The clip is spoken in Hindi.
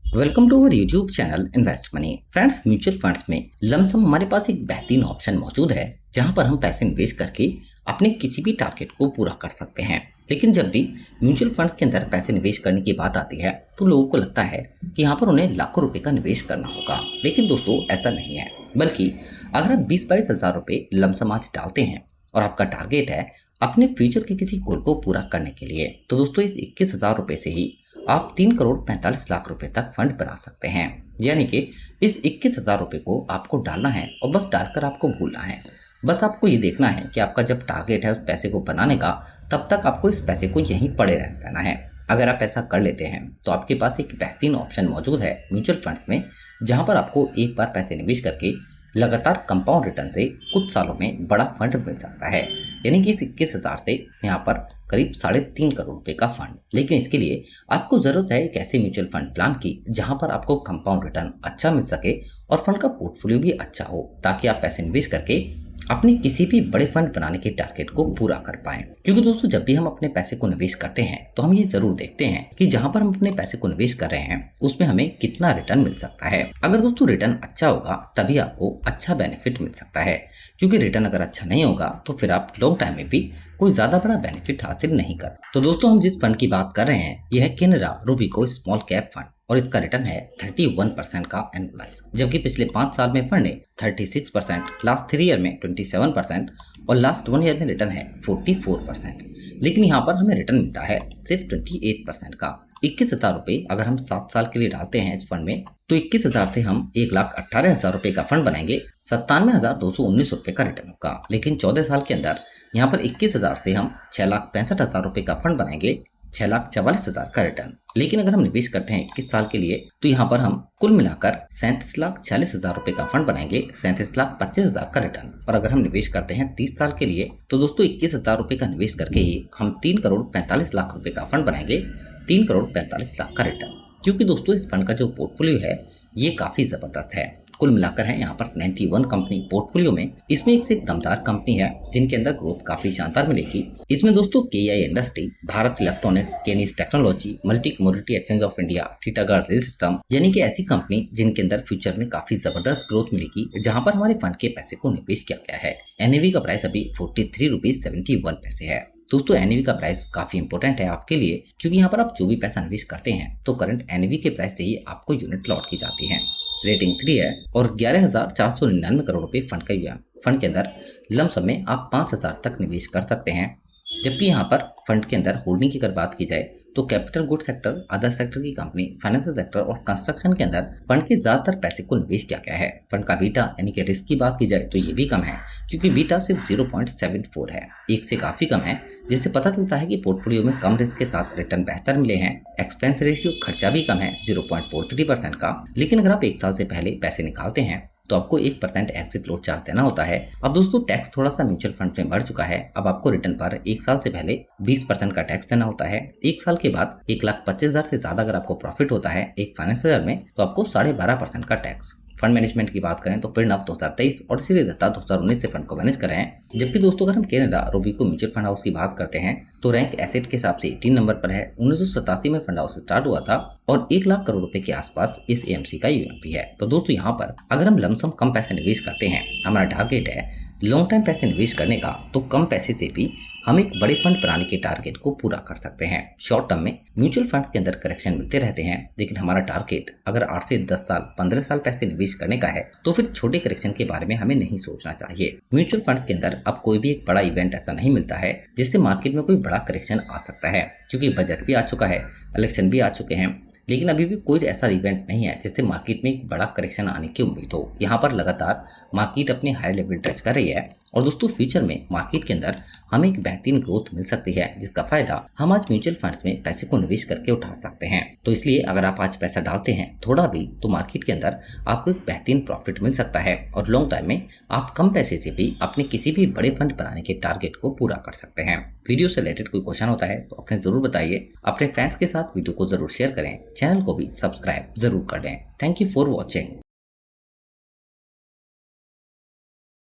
Welcome to our YouTube channel invest money. Friends, mutual funds में लमसम हमारे पास एक बेहतरीन ऑप्शन मौजूद है जहां पर हम पैसे निवेश करके अपने किसी भी टारगेट को पूरा कर सकते हैं। लेकिन जब भी म्यूचुअल फंड्स के अंदर पैसे निवेश करने की बात आती है तो लोगों को लगता है कि यहाँ पर उन्हें लाखों रुपए का निवेश करना होगा। लेकिन दोस्तों, ऐसा नहीं है, बल्कि अगर आप 20-22 हजार रुपए लमसम आज डालते हैं और आपका टारगेट है अपने फ्यूचर के किसी गोल को पूरा करने के लिए, तो दोस्तों इस 21,000 रुपए से ही आप 3 करोड़ 45 लाख रुपए तक फंड बना सकते हैं। यानी कि इस 21,000 रुपए को आपको डालना है और बस डालकर आपको भूलना है। बस आपको ये देखना है कि आपका जब टारगेट है उस पैसे को बनाने का, तब तक आपको इस पैसे को यहीं पड़े रह जाना है। अगर आप ऐसा कर लेते हैं तो आपके पास एक बेहतरीन ऑप्शन मौजूद है म्यूचुअल फंड्स में, जहां पर आपको एक बार पैसे निवेश करके लगातार कंपाउंड रिटर्न से कुछ सालों में बड़ा फंड मिल सकता है। यानी कि इस 21,000 से यहाँ पर करीब 3.5 करोड़ रुपए का फंड। लेकिन इसके लिए आपको जरूरत है एक ऐसे म्यूचुअल फंड प्लान की जहां पर आपको कंपाउंड रिटर्न अच्छा मिल सके और फंड का पोर्टफोलियो भी अच्छा हो, ताकि आप पैसे निवेश करके अपने किसी भी बड़े फंड बनाने के टारगेट को पूरा कर पाएं। क्योंकि दोस्तों, जब भी हम अपने पैसे को निवेश करते हैं तो हम ये जरूर देखते हैं कि जहां पर हम अपने पैसे को निवेश कर रहे हैं उसमें हमें कितना रिटर्न मिल सकता है। अगर दोस्तों रिटर्न अच्छा होगा तभी आपको अच्छा बेनिफिट मिल सकता है, क्योंकि रिटर्न अगर अच्छा नहीं होगा तो फिर आप लॉन्ग टाइम में भी कोई ज्यादा बड़ा बेनिफिट हासिल नहीं कर। तो दोस्तों, हम जिस फंड की बात कर रहे हैं यह है कैनरा रूबिको स्मॉल कैप फंड और इसका रिटर्न है 31% का एनुअलाइज, जबकि पिछले 5 साल में फंड ने 36%, लास्ट 3 ईयर में 27% और लास्ट 1 ईयर में रिटर्न है 44%। लेकिन यहाँ पर हमें रिटर्न मिलता है सिर्फ 28% का। 21,000 रुपए अगर हम 7 साल के लिए डालते हैं इस फंड में, तो 21,000 से हम 1,18,000 रुपए का फंड बनाएंगे, 97,219 रुपए का रिटर्न होगा। लेकिन 14 साल के अंदर यहाँ पर 21,000 से हम 6,65,000 रुपए का फंड बनाएंगे, 6,44,000 का रिटर्न। लेकिन अगर हम निवेश करते हैं 21 साल के लिए तो यहाँ पर हम कुल मिलाकर 37,46,000 रुपए का फंड बनाएंगे, 37,25,000 का रिटर्न। और अगर हम निवेश करते हैं 30 साल के लिए तो दोस्तों 21,000 रुपए का निवेश करके ही हम 3 करोड़ 45 लाख रुपए का फंड बनाएंगे, 3 करोड़ 45 लाख का रिटर्न। क्योंकि दोस्तों इस फंड का जो पोर्टफोलियो है ये काफी जबरदस्त है। कुल मिलाकर है यहाँ पर 91 कंपनी पोर्टफोलियो में। इसमें एक से एक दमदार कंपनी है जिनके अंदर ग्रोथ काफी शानदार मिलेगी। इसमें दोस्तों KEI industry, Bharat electronics, Kaynes technology, multi commodity exchange of India, Titagarh rail system, यानी कि ऐसी कंपनी जिनके अंदर फ्यूचर में काफी जबरदस्त ग्रोथ मिलेगी, जहां पर हमारे फंड के पैसे को निवेश किया गया है। एनएवी का प्राइस अभी 43.71 रुपीज है। दोस्तों एनएवी का प्राइस काफी इंपोर्टेंट है आपके लिए, क्योंकि यहाँ पर आप जो भी पैसा निवेश करते हैं तो करंट एनएवी के प्राइस से ही आपको यूनिट लौट की जाती है। रेटिंग 3 है और 11,499 करोड़ रुपए फंड का हुआ। फंड के अंदर लमसम में आप 5,000 तक निवेश कर सकते हैं। जबकि यहाँ पर फंड के अंदर होल्डिंग की अगर बात की जाए तो capital good sector, other sector की कंपनी, फाइनेंशियल सेक्टर और कंस्ट्रक्शन के अंदर फंड के ज्यादातर पैसे को निवेश किया गया है। फंड का बीटा यानी कि रिस्क की बात की जाए तो ये भी कम है, क्योंकि बीटा सिर्फ 0.74 है, एक से काफी कम है, जिससे पता चलता है कि पोर्टफोलियो में कम रिस्क के साथ रिटर्न बेहतर मिले हैं। एक्सपेंस रेशियो, खर्चा भी कम है 0.43% का। लेकिन अगर आप 1 साल से पहले पैसे निकालते हैं तो आपको 1% एग्जिट लोड चार्ज देना होता है। अब दोस्तों टैक्स थोड़ा सा म्यूचुअल फंड में बढ़ चुका है। अब आपको रिटर्न पर 1 साल से पहले 20% का टैक्स देना होता है। 1 साल के बाद 1,25,000 से ज्यादा अगर आपको प्रॉफिट होता है एक फाइनेंशियल ईयर में तो आपको 12.5% का टैक्स। फंड मैनेजमेंट की बात करें तो प्रणव 2023 और श्री दत्ता 2019 से फंड को मैनेज कर रहे हैं। जबकि दोस्तों अगर हम कैनरा रूबिको म्यूचुअल फंड हाउस की बात करते हैं तो रैंक एसेट के हिसाब से 18 नंबर पर है। 1987 में फंड हाउस स्टार्ट हुआ था और 1 लाख करोड़ रुपए के आसपास इस एएमसी का यूएमपी है। तो दोस्तों यहाँ पर अगर हम लमसम कम पैसे निवेश करते हैं, हमारा टारगेट है लॉन्ग टाइम पैसे निवेश करने का, तो कम पैसे से भी हम एक बड़े फंड बनाने के टारगेट को पूरा कर सकते हैं। शॉर्ट टर्म में म्यूचुअल फंड के अंदर करेक्शन मिलते रहते हैं, लेकिन हमारा टारगेट अगर 8 से 10 साल 15 साल पैसे निवेश करने का है तो फिर छोटे करेक्शन के बारे में हमें नहीं सोचना चाहिए। म्यूचुअल फंड्स के अंदर अब कोई भी एक बड़ा इवेंट ऐसा नहीं मिलता है जिससे मार्केट में कोई बड़ा करेक्शन आ सकता है, क्योंकि बजट भी आ चुका है, इलेक्शन भी आ चुके हैं, लेकिन अभी भी कोई ऐसा इवेंट नहीं है जिससे मार्केट में एक बड़ा करेक्शन आने की उम्मीद हो। यहाँ पर लगातार मार्केट अपने हाई लेवल टच कर रही है और दोस्तों फ्यूचर में मार्केट के अंदर हमें एक बेहतरीन ग्रोथ मिल सकती है, जिसका फायदा हम आज म्यूचुअल फंड्स में पैसे को निवेश करके उठा सकते हैं। तो इसलिए अगर आप आज पैसा डालते हैं थोड़ा भी, तो मार्केट के अंदर आपको एक बेहतरीन प्रॉफिट मिल सकता है और लॉन्ग टाइम में आप कम पैसे से भी अपने किसी भी बड़े फंड बनाने के टारगेट को पूरा कर सकते हैं। वीडियो से रिलेटेड कोई क्वेश्चन होता है तो अपने जरूर बताइए। अपने फ्रेंड्स के साथ वीडियो को जरूर शेयर करें, चैनल को भी सब्सक्राइब जरूर कर लें। Thank you for watching.